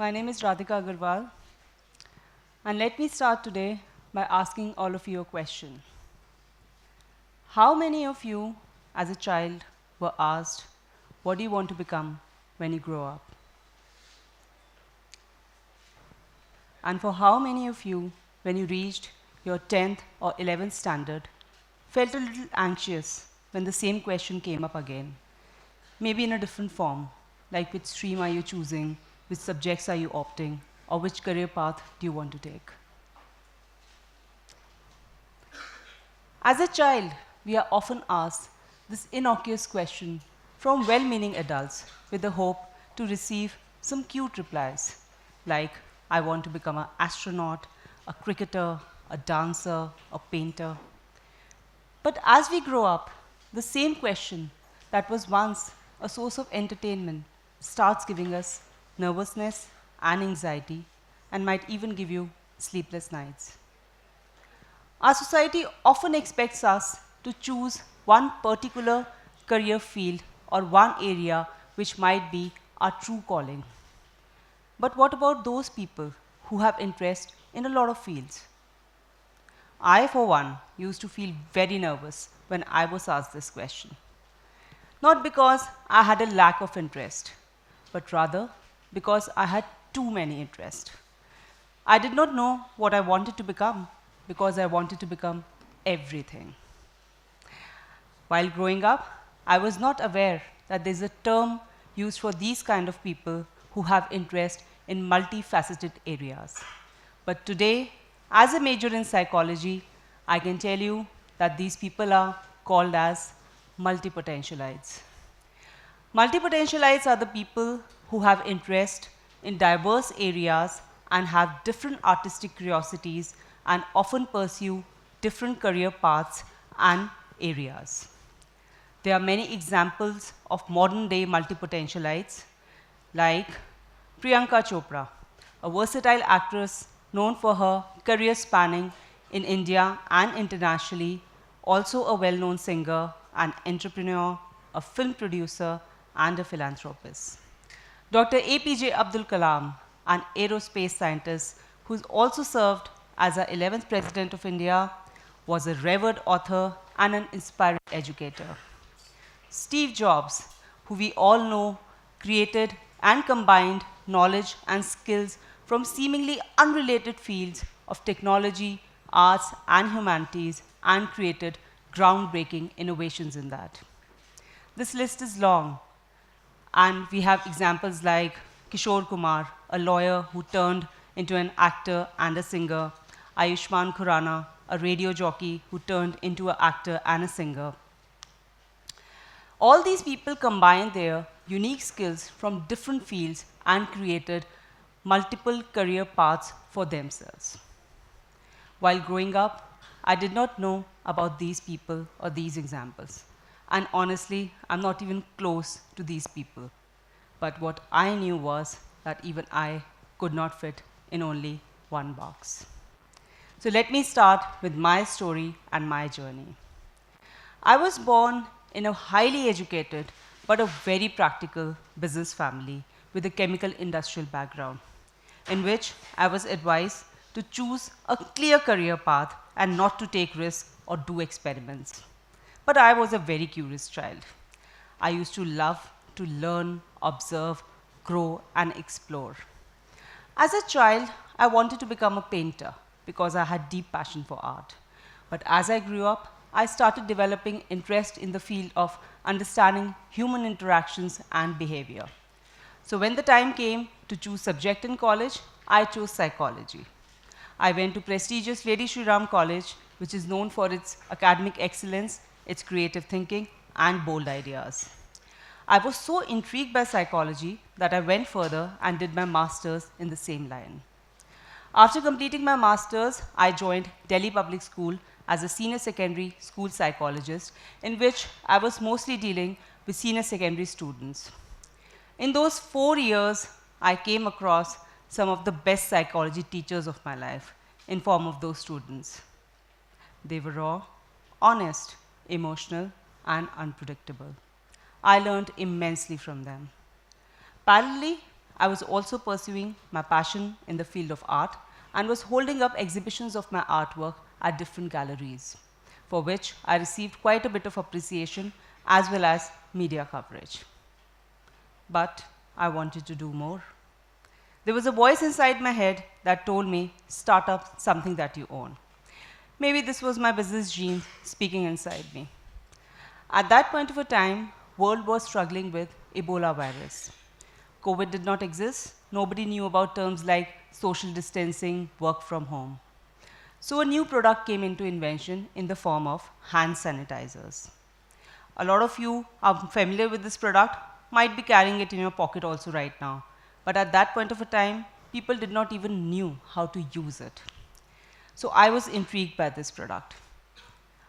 My name is Radhika Agarwal, and let me start today by asking all of you a question. How many of you, as a child, were asked, what do you want to become when you grow up? And for how many of you, when you reached your 10th or 11th standard, felt a little anxious when the same question came up again? Maybe in a different form, like which stream are you choosing, which subjects are you opting, or which career path do you want to take? As a child, we are often asked this innocuous question from well meaning adults with the hope to receive some cute replies, like, I want to become an astronaut, a cricketer, a dancer, a painter. But as we grow up, the same question that was once a source of entertainment starts giving us nervousness and anxiety, and might even give you sleepless nights. Our society often expects us to choose one particular career field or one area which might be our true calling. But what about those people who have interest in a lot of fields? I, for one, used to feel very nervous when I was asked this question. Not because I had a lack of interest, but rather because I had too many interests. I did not know what I wanted to become because I wanted to become everything. While growing up, I was not aware that there's a term used for these kind of people who have interest in multifaceted areas. But today, as a major in psychology, I can tell you that these people are called as multipotentialites. Multipotentialites are the people who have interest in diverse areas and have different artistic curiosities and often pursue different career paths and areas. There are many examples of modern day multipotentialites, like Priyanka Chopra, a versatile actress known for her career spanning in India and internationally, also a well known singer, an entrepreneur, a film producer, and a philanthropist. Dr. APJ Abdul Kalam, an aerospace scientist who's also served as the 11th President of India, was a revered author and an inspiring educator. Steve Jobs, who we all know, created and combined knowledge and skills from seemingly unrelated fields of technology, arts, and humanities, and created groundbreaking innovations in that. This list is long, and we have examples like Kishore Kumar, a lawyer who turned into an actor and a singer, Ayushmann Khurrana, a radio jockey who turned into an actor and a singer. All these people combined their unique skills from different fields and created multiple career paths for themselves. While growing up, I did not know about these people or these examples. And honestly, I'm not even close to these people. But what I knew was that even I could not fit in only one box. So let me start with my story and my journey. I was born in a highly educated but a very practical business family with a chemical industrial background, in which I was advised to choose a clear career path and not to take risks or do experiments. But I was a very curious child. I used to love to learn, observe, grow, and explore. As a child, I wanted to become a painter because I had deep passion for art. But as I grew up, I started developing interest in the field of understanding human interactions and behavior. So when the time came to choose subject in college, I chose psychology. I went to prestigious Lady Shri Ram College, which is known for its academic excellence, its creative thinking, and bold ideas. I was so intrigued by psychology that I went further and did my master's in the same line. After completing my master's, I joined Delhi Public School as a senior secondary school psychologist, in which I was mostly dealing with senior secondary students. In those 4 years, I came across some of the best psychology teachers of my life in form of those students. They were raw, honest, emotional, and unpredictable. I learned immensely from them. Parallelly, I was also pursuing my passion in the field of art and was holding up exhibitions of my artwork at different galleries, for which I received quite a bit of appreciation as well as media coverage. But I wanted to do more. There was a voice inside my head that told me, start up something that you own. Maybe this was my business gene speaking inside me. At that point of a time, world was struggling with Ebola virus. COVID did not exist. Nobody knew about terms like social distancing, work from home. So a new product came into invention in the form of hand sanitizers. A lot of you are familiar with this product, might be carrying it in your pocket also right now. But at that point of a time, people did not even knew how to use it. So I was intrigued by this product.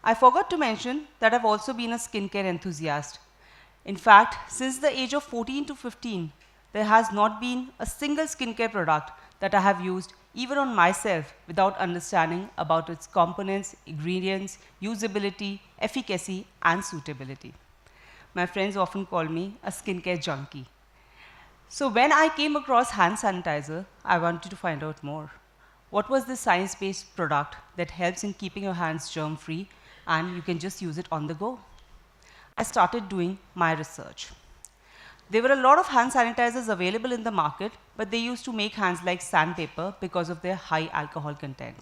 I forgot to mention that I've also been a skincare enthusiast. In fact, since the age of 14 to 15, there has not been a single skincare product that I have used even on myself without understanding about its components, ingredients, usability, efficacy, and suitability. My friends often call me a skincare junkie. So when I came across hand sanitizer, I wanted to find out more. What was the science-based product that helps in keeping your hands germ-free and you can just use it on the go? I started doing my research. There were a lot of hand sanitizers available in the market, but they used to make hands like sandpaper because of their high alcohol content.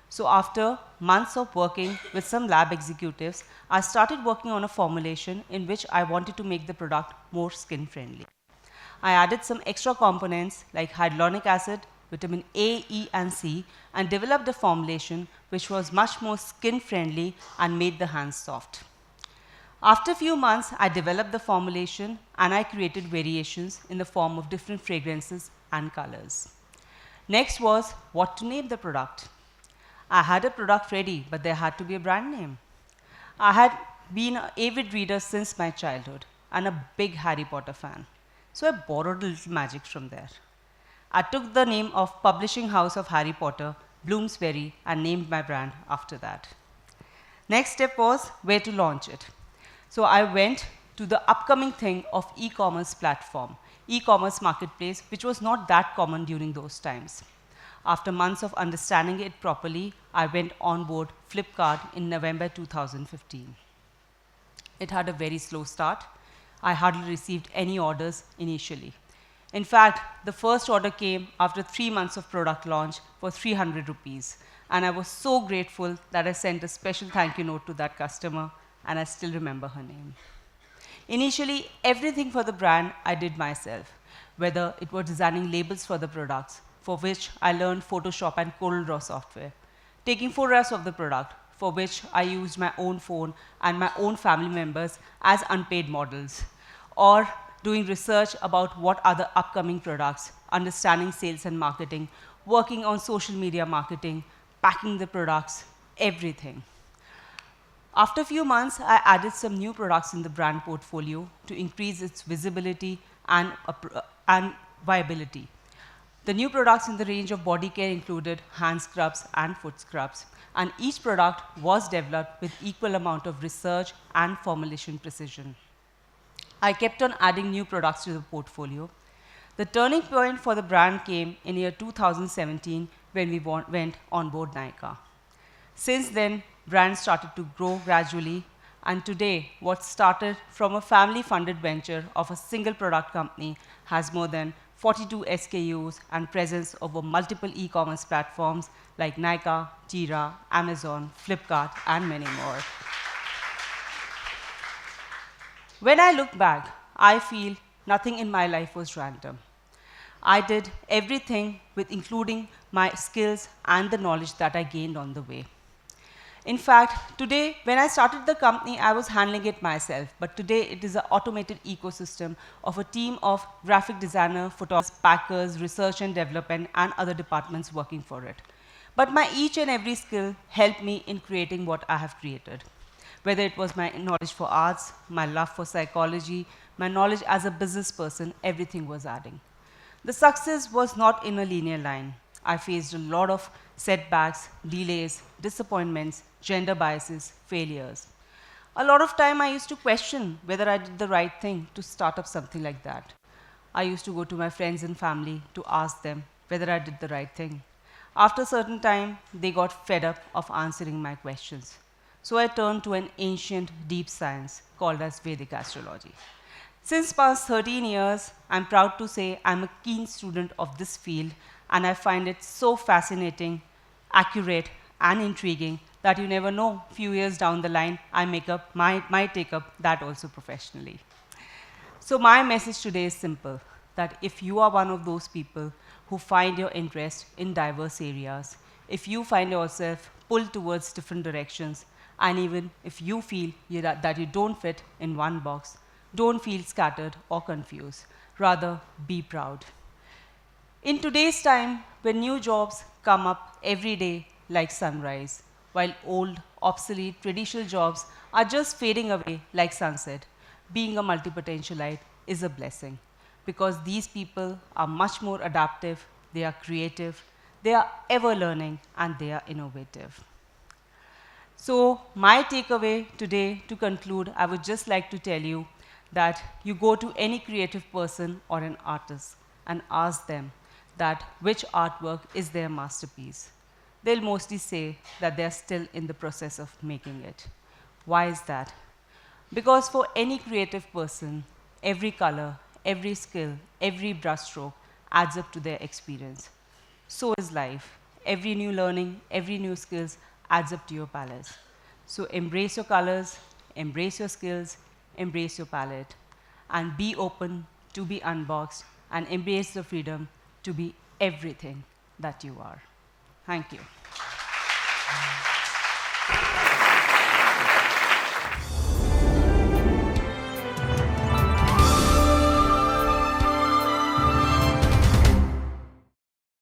So after months of working with some lab executives, I started working on a formulation in which I wanted to make the product more skin-friendly. I added some extra components like hyaluronic acid, vitamin A, E, and C, and developed a formulation which was much more skin-friendly and made the hands soft. After a few months, I developed the formulation and I created variations in the form of different fragrances and colors. Next was what to name the product. I had a product ready, but there had to be a brand name. I had been an avid reader since my childhood and a big Harry Potter fan. So I borrowed a little magic from there. I took the name of publishing house of Harry Potter, Bloomsbury, and named my brand after that. Next step was where to launch it. So I went to the upcoming thing of e-commerce platform, e-commerce marketplace, which was not that common during those times. After months of understanding it properly, I went on board Flipkart in November 2015. It had a very slow start. I hardly received any orders initially. In fact, the first order came after 3 months of product launch for 300 rupees. And I was so grateful that I sent a special thank you note to that customer, and I still remember her name. Initially, everything for the brand I did myself, whether it was designing labels for the products, for which I learned Photoshop and CorelDRAW software, taking photographs of the product, for which I used my own phone and my own family members as unpaid models, or doing research about what are the upcoming products, understanding sales and marketing, working on social media marketing, packing the products, everything. After a few months, I added some new products in the brand portfolio to increase its visibility and viability. The new products in the range of body care included hand scrubs and foot scrubs, and each product was developed with equal amount of research and formulation precision. I kept on adding new products to the portfolio. The turning point for the brand came in year 2017 when we went on board Nykaa. Since then, brand started to grow gradually, and today, what started from a family-funded venture of a single product company has more than 42 SKUs and presence over multiple e-commerce platforms like Nykaa, Jira, Amazon, Flipkart, and many more. When I look back, I feel nothing in my life was random. I did everything with including my skills and the knowledge that I gained on the way. In fact, today, when I started the company, I was handling it myself. But today, it is an automated ecosystem of a team of graphic designer, photographers, packers, research and development, and other departments working for it. But my each and every skill helped me in creating what I have created. Whether it was my knowledge for arts, my love for psychology, my knowledge as a business person, everything was adding. The success was not in a linear line. I faced a lot of setbacks, delays, disappointments, gender biases, failures. A lot of time I used to question whether I did the right thing to start up something like that. I used to go to my friends and family to ask them whether I did the right thing. After a certain time, they got fed up of answering my questions. So I turned to an ancient deep science called as Vedic astrology. Since past 13 years, I'm proud to say I'm a keen student of this field, and I find it so fascinating, accurate, and intriguing that you never know, few years down the line, might take up that also professionally. So my message today is simple, that if you are one of those people who find your interest in diverse areas, if you find yourself pulled towards different directions, and even if you feel that you don't fit in one box, don't feel scattered or confused. Rather, be proud. In today's time, when new jobs come up every day like sunrise, while old, obsolete, traditional jobs are just fading away like sunset, being a multi-potentialite is a blessing because these people are much more adaptive, they are creative, they are ever learning, and they are innovative. So my takeaway today to conclude, I would just like to tell you that you go to any creative person or an artist and ask them that which artwork is their masterpiece. They'll mostly say that they're still in the process of making it. Why is that? Because for any creative person, every color, every skill, every brushstroke adds up to their experience. So is life. Every new learning, every new skills adds up to your palette. So embrace your colors, embrace your skills, embrace your palette, and be open to be unboxed, and embrace the freedom to be everything that you are. Thank you.